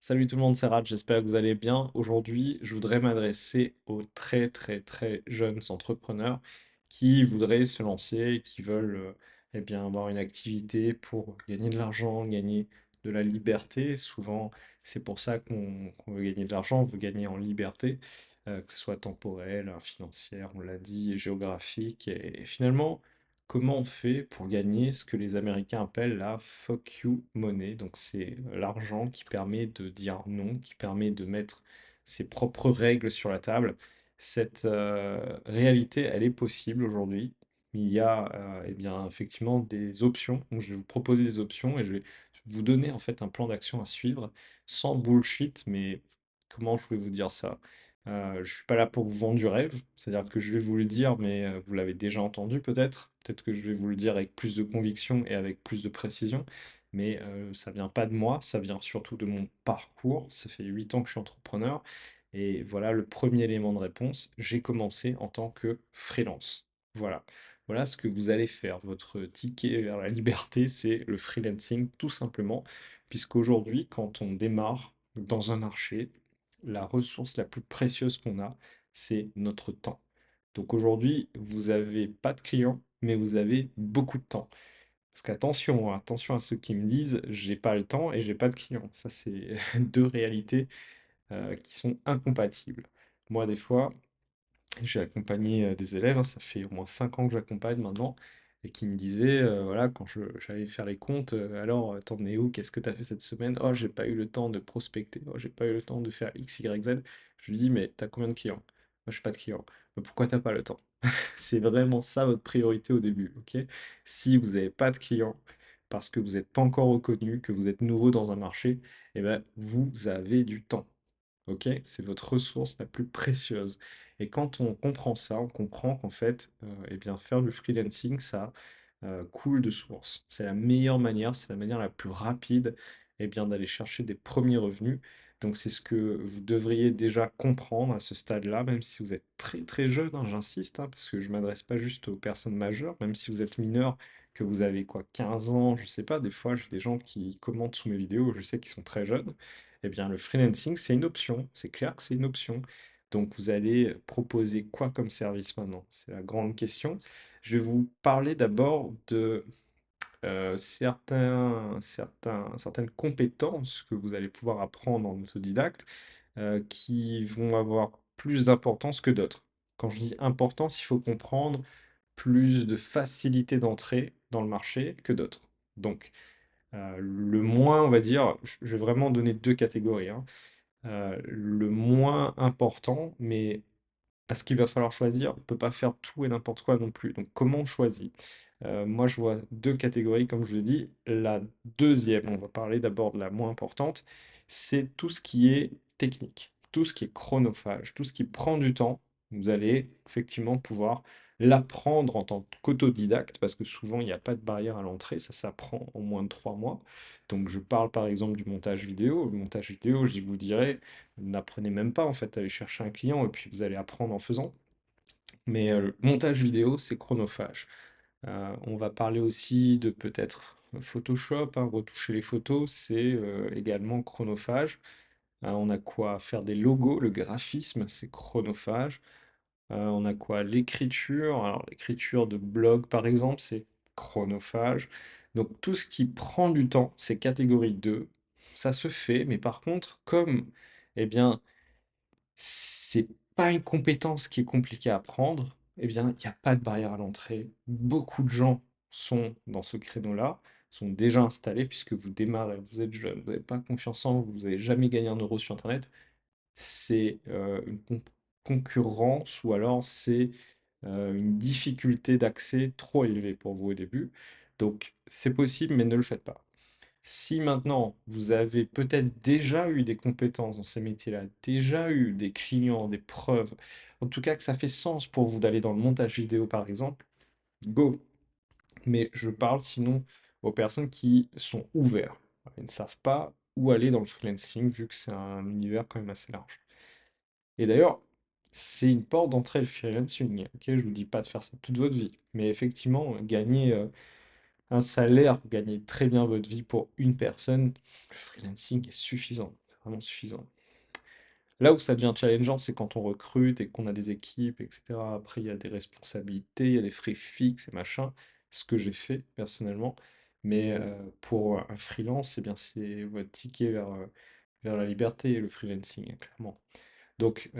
Salut tout le monde, c'est Rad, j'espère que vous allez bien. Aujourd'hui, je voudrais m'adresser aux très très très jeunes entrepreneurs qui voudraient se lancer, qui veulent avoir une activité pour gagner de l'argent, gagner de la liberté. Souvent, c'est pour ça qu'on veut gagner de l'argent, on veut gagner en liberté, que ce soit temporelle, financière, on l'a dit, et géographique. Et finalement, comment on fait pour gagner ce que les Américains appellent la fuck you money? Donc c'est l'argent qui permet de dire non, qui permet de mettre ses propres règles sur la table. Cette réalité, elle est possible aujourd'hui. Il y a effectivement des options. Donc je vais vous proposer des options et je vais vous donner en fait un plan d'action à suivre sans bullshit, mais comment je vais vous dire ça? Je suis pas là pour vous vendre du rêve, c'est-à-dire que je vais vous le dire, mais vous l'avez déjà entendu peut-être. Peut-être que je vais vous le dire avec plus de conviction et avec plus de précision, mais ça vient pas de moi, ça vient surtout de mon parcours. Ça fait 8 ans que je suis entrepreneur, et voilà le premier élément de réponse. J'ai commencé en tant que freelance. Voilà. Voilà ce que vous allez faire. Votre ticket vers la liberté, c'est le freelancing, tout simplement, puisqu'aujourd'hui, quand on démarre dans un marché, la ressource la plus précieuse qu'on a, c'est notre temps. Donc aujourd'hui, vous n'avez pas de clients, mais vous avez beaucoup de temps. Parce qu'attention, attention à ceux qui me disent j'ai pas le temps et j'ai pas de clients. Ça, c'est deux réalités qui sont incompatibles. Moi, des fois, j'ai accompagné des élèves, hein, ça fait au moins 5 ans que j'accompagne maintenant, et qui me disaient, voilà, quand j'allais faire les comptes, alors, t'en es où? Qu'est-ce que tu as fait cette semaine? Oh, j'ai pas eu le temps de prospecter, oh, j'ai pas eu le temps de faire X, Y, Z. Je lui dis, mais t'as combien de clients? Moi, je pas de clients. Mais pourquoi t'as pas le temps? C'est vraiment ça votre priorité au début, ok? Si vous n'avez pas de clients, parce que vous n'êtes pas encore reconnu, que vous êtes nouveau dans un marché, eh ben, vous avez du temps. OK? C'est votre ressource la plus précieuse. Et quand on comprend ça, on comprend qu'en fait, faire du freelancing, ça coule de source. C'est la meilleure manière, c'est la manière la plus rapide, d'aller chercher des premiers revenus. Donc c'est ce que vous devriez déjà comprendre à ce stade-là, même si vous êtes très très jeune, hein, j'insiste, hein, parce que je m'adresse pas juste aux personnes majeures, même si vous êtes mineur, que vous avez quoi, 15 ans, je sais pas, des fois j'ai des gens qui commentent sous mes vidéos, je sais qu'ils sont très jeunes. Eh bien, le freelancing, c'est une option. C'est clair que c'est une option. Donc, vous allez proposer quoi comme service maintenant? C'est la grande question. Je vais vous parler d'abord de certaines compétences que vous allez pouvoir apprendre en autodidacte qui vont avoir plus d'importance que d'autres. Quand je dis importance, il faut comprendre plus de facilité d'entrée dans le marché que d'autres. Donc, le moins, on va dire, je vais vraiment donner deux catégories, hein. Le moins important, mais parce qu'il va falloir choisir, on ne peut pas faire tout et n'importe quoi non plus. Donc comment on choisit? Moi, je vois deux catégories, comme je vous ai dit. La deuxième, on va parler d'abord de la moins importante, c'est tout ce qui est technique, tout ce qui est chronophage, tout ce qui prend du temps. Vous allez effectivement pouvoir l'apprendre en tant qu'autodidacte, parce que souvent, il n'y a pas de barrière à l'entrée, ça s'apprend en moins de 3 mois. Donc je parle par exemple du montage vidéo. Le montage vidéo, je vous dirais, n'apprenez même pas en fait, allez chercher un client et puis vous allez apprendre en faisant. Mais le montage vidéo, c'est chronophage. On va parler aussi de peut-être Photoshop, hein, retoucher les photos, c'est également chronophage. On a quoi? Faire des logos, le graphisme, c'est chronophage. On a quoi? L'écriture. Alors, l'écriture de blog, par exemple, c'est chronophage. Donc, tout ce qui prend du temps, c'est catégorie 2. Ça se fait, mais par contre, comme, eh bien, c'est pas une compétence qui est compliquée à apprendre, eh bien, il n'y a pas de barrière à l'entrée. Beaucoup de gens sont dans ce créneau-là, sont déjà installés puisque vous démarrez, vous êtes jeune, vous n'avez pas confiance en vous, vous n'avez jamais gagné un euro sur Internet. C'est une concurrence ou alors c'est une difficulté d'accès trop élevée pour vous au début. Donc, c'est possible, mais ne le faites pas. Si maintenant vous avez peut-être déjà eu des compétences dans ces métiers-là, déjà eu des clients, des preuves, en tout cas que ça fait sens pour vous d'aller dans le montage vidéo par exemple, go. Mais je parle sinon aux personnes qui sont ouvertes. Ils ne savent pas où aller dans le freelancing vu que c'est un univers quand même assez large. Et d'ailleurs, c'est une porte d'entrée le freelancing. Ok, je vous dis pas de faire ça toute votre vie, mais effectivement, gagner un salaire pour gagner très bien votre vie pour une personne, le freelancing est suffisant. vraiment suffisant. Là où ça devient challengeant, c'est quand on recrute et qu'on a des équipes, etc. Après, il y a des responsabilités, il y a des frais fixes et machin, ce que j'ai fait personnellement. Mais pour un freelance, eh bien, c'est votre ticket vers la liberté, le freelancing, clairement. Donc,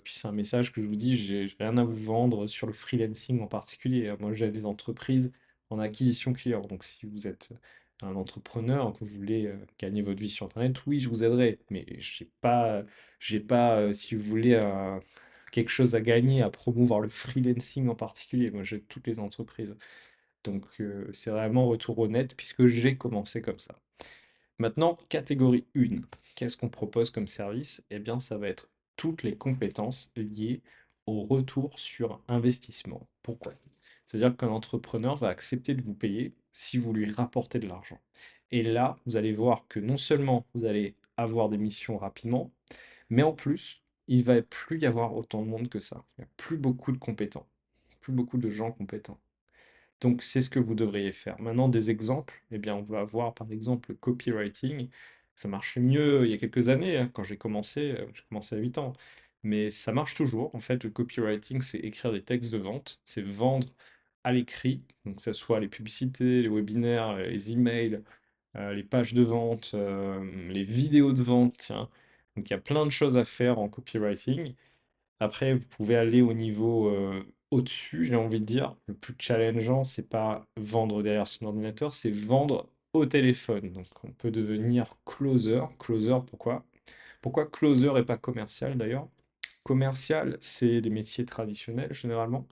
puis c'est un message que je vous dis, j'ai rien à vous vendre sur le freelancing en particulier, hein. Moi, j'ai des entreprises en acquisition client. Donc, si vous êtes un entrepreneur, que vous voulez gagner votre vie sur Internet, oui, je vous aiderai. Mais j'ai pas, si vous voulez, quelque chose à gagner à promouvoir le freelancing en particulier. Moi, j'aide toutes les entreprises. Donc, c'est vraiment retour honnête puisque j'ai commencé comme ça. Maintenant, catégorie 1, qu'est-ce qu'on propose comme service? Eh bien, ça va être toutes les compétences liées au retour sur investissement. Pourquoi? C'est-à-dire qu'un entrepreneur va accepter de vous payer si vous lui rapportez de l'argent. Et là, vous allez voir que non seulement vous allez avoir des missions rapidement, mais en plus, il va plus y avoir autant de monde que ça. Il n'y a plus beaucoup de compétents, plus beaucoup de gens compétents. Donc, c'est ce que vous devriez faire. Maintenant, des exemples, eh bien, on va voir par exemple le copywriting. Ça marchait mieux il y a quelques années, hein, quand j'ai commencé à 8 ans. Mais ça marche toujours. En fait, le copywriting, c'est écrire des textes de vente, c'est vendre à l'écrit, donc que ce soit les publicités, les webinaires, les emails, les pages de vente, les vidéos de vente, tiens. Donc, il y a plein de choses à faire en copywriting. Après, vous pouvez aller au niveau au-dessus, j'ai envie de dire. Le plus challengeant, c'est pas vendre derrière son ordinateur, c'est vendre au téléphone. Donc, on peut devenir closer. Closer, pourquoi? Pourquoi closer et pas commercial d'ailleurs? Commercial, c'est des métiers traditionnels généralement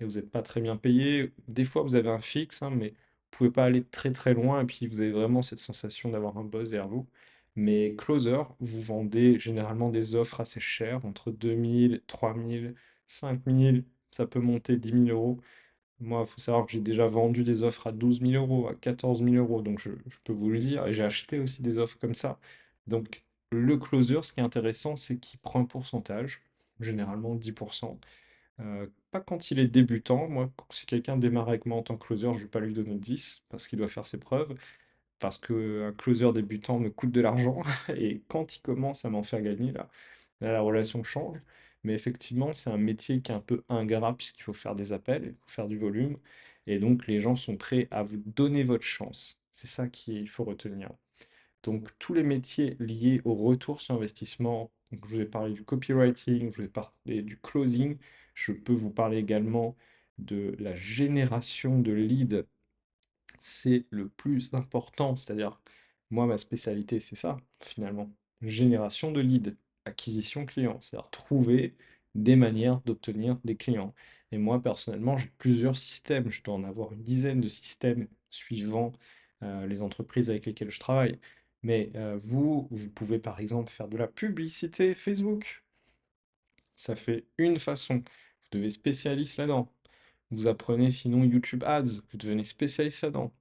et vous n'êtes pas très bien payé. Des fois, vous avez un fixe, hein, mais vous pouvez pas aller très très loin et puis vous avez vraiment cette sensation d'avoir un boss derrière vous. Mais closer, vous vendez généralement des offres assez chères, entre 2000, 3000, 5000, ça peut monter 10 000 euros. Moi, il faut savoir que j'ai déjà vendu des offres à 12 000 euros, à 14 000 euros, donc je peux vous le dire, et j'ai acheté aussi des offres comme ça. Donc, le closer, ce qui est intéressant, c'est qu'il prend un pourcentage, généralement 10%. Pas quand il est débutant. Moi, si quelqu'un démarre avec moi en tant que closer, je ne vais pas lui donner 10 parce qu'il doit faire ses preuves. Parce qu'un closer débutant me coûte de l'argent. Et quand il commence à m'en faire gagner, là, la relation change. Mais effectivement, c'est un métier qui est un peu ingrat puisqu'il faut faire des appels, il faut faire du volume. Et donc, les gens sont prêts à vous donner votre chance. C'est ça qu'il faut retenir. Donc, tous les métiers liés au retour sur investissement, donc je vous ai parlé du copywriting, je vous ai parlé du closing, je peux vous parler également de la génération de leads. C'est le plus important, c'est-à-dire, moi, ma spécialité, c'est ça, finalement. Génération de leads, acquisition client, c'est-à-dire trouver des manières d'obtenir des clients. Et moi, personnellement, j'ai plusieurs systèmes. Je dois en avoir une dizaine de systèmes suivant les entreprises avec lesquelles je travaille. Mais vous pouvez par exemple faire de la publicité Facebook. Ça fait une façon. Vous devenez spécialiste là-dedans. Vous apprenez sinon YouTube Ads. Vous devenez spécialiste là-dedans.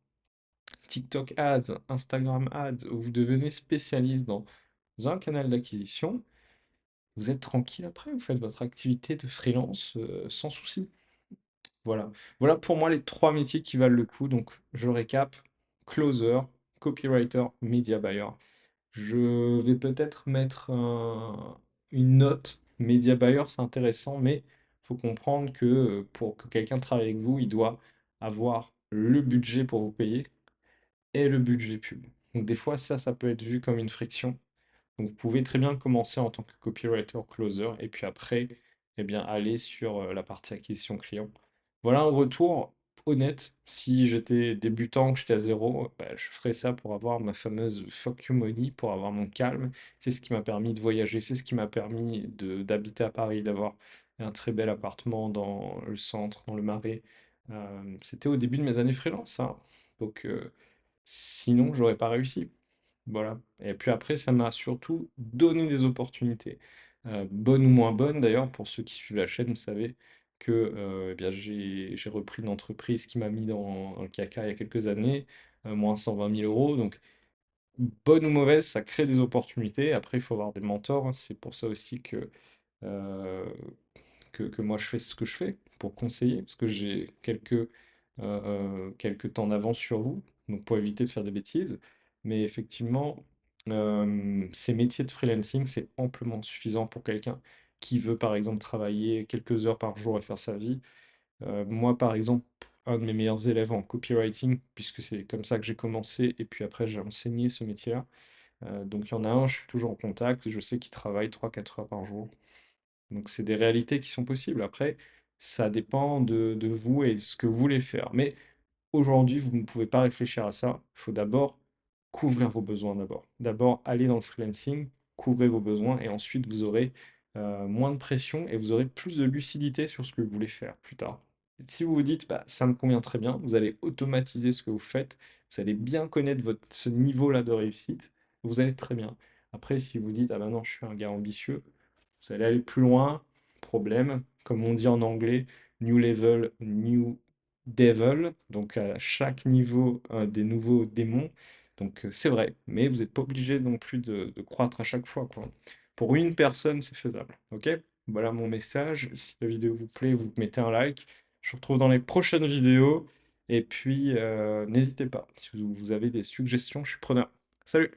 TikTok Ads, Instagram Ads. Vous devenez spécialiste dans un canal d'acquisition. Vous êtes tranquille après. Vous faites votre activité de freelance sans souci. Voilà. Voilà pour moi les trois métiers qui valent le coup. Donc je récap. Closer, copywriter, media buyer. Je vais peut-être mettre une note. Media buyer, c'est intéressant, mais il faut comprendre que pour que quelqu'un travaille avec vous, il doit avoir le budget pour vous payer et le budget pub. Donc des fois, ça peut être vu comme une friction. Donc vous pouvez très bien commencer en tant que copywriter closer et puis après, eh bien, aller sur la partie acquisition client. Voilà un retour honnête. Si j'étais débutant, que j'étais à zéro, bah, je ferais ça pour avoir ma fameuse fuck you money, pour avoir mon calme. C'est ce qui m'a permis de voyager, c'est ce qui m'a permis d'habiter à Paris, d'avoir un très bel appartement dans le centre, dans le Marais. C'était au début de mes années freelance, hein. Donc sinon, j'aurais pas réussi. Voilà. Et puis après, ça m'a surtout donné des opportunités. Bonnes ou moins bonnes d'ailleurs, pour ceux qui suivent la chaîne, vous savez que eh bien, j'ai repris une entreprise qui m'a mis dans le caca il y a quelques années, moins 120 000 euros. Donc, bonne ou mauvaise, ça crée des opportunités. Après, il faut avoir des mentors, hein. C'est pour ça aussi euh, que moi je fais ce que je fais pour conseiller, parce que j'ai quelques temps d'avance sur vous, donc pour éviter de faire des bêtises. Mais effectivement, Ces métiers de freelancing, c'est amplement suffisant pour quelqu'un qui veut, par exemple, travailler quelques heures par jour et faire sa vie. Moi, par exemple, un de mes meilleurs élèves en copywriting, puisque c'est comme ça que j'ai commencé, et puis après j'ai enseigné ce métier-là. Donc il y en a un, je suis toujours en contact, et je sais qu'il travaille 3 4 heures par jour. Donc c'est des réalités qui sont possibles. Après, ça dépend de vous et de ce que vous voulez faire. Mais aujourd'hui, vous ne pouvez pas réfléchir à ça. Il faut d'abord couvrir vos besoins d'abord. D'abord, aller dans le freelancing, couvrez vos besoins et ensuite vous aurez moins de pression et vous aurez plus de lucidité sur ce que vous voulez faire plus tard. Si vous vous dites, bah, ça me convient très bien, vous allez automatiser ce que vous faites, vous allez bien connaître ce niveau-là de réussite, vous allez très bien. Après, si vous dites, ah ben non, je suis un gars ambitieux, vous allez aller plus loin, problème, comme on dit en anglais, new level, new devil, donc à chaque niveau des nouveaux démons. Donc c'est vrai, mais vous n'êtes pas obligé non plus de croître à chaque fois, quoi. Pour une personne, c'est faisable, ok? Voilà mon message. Si la vidéo vous plaît, vous mettez un like. Je vous retrouve dans les prochaines vidéos. Et puis, n'hésitez pas, si vous avez des suggestions, je suis preneur. Salut!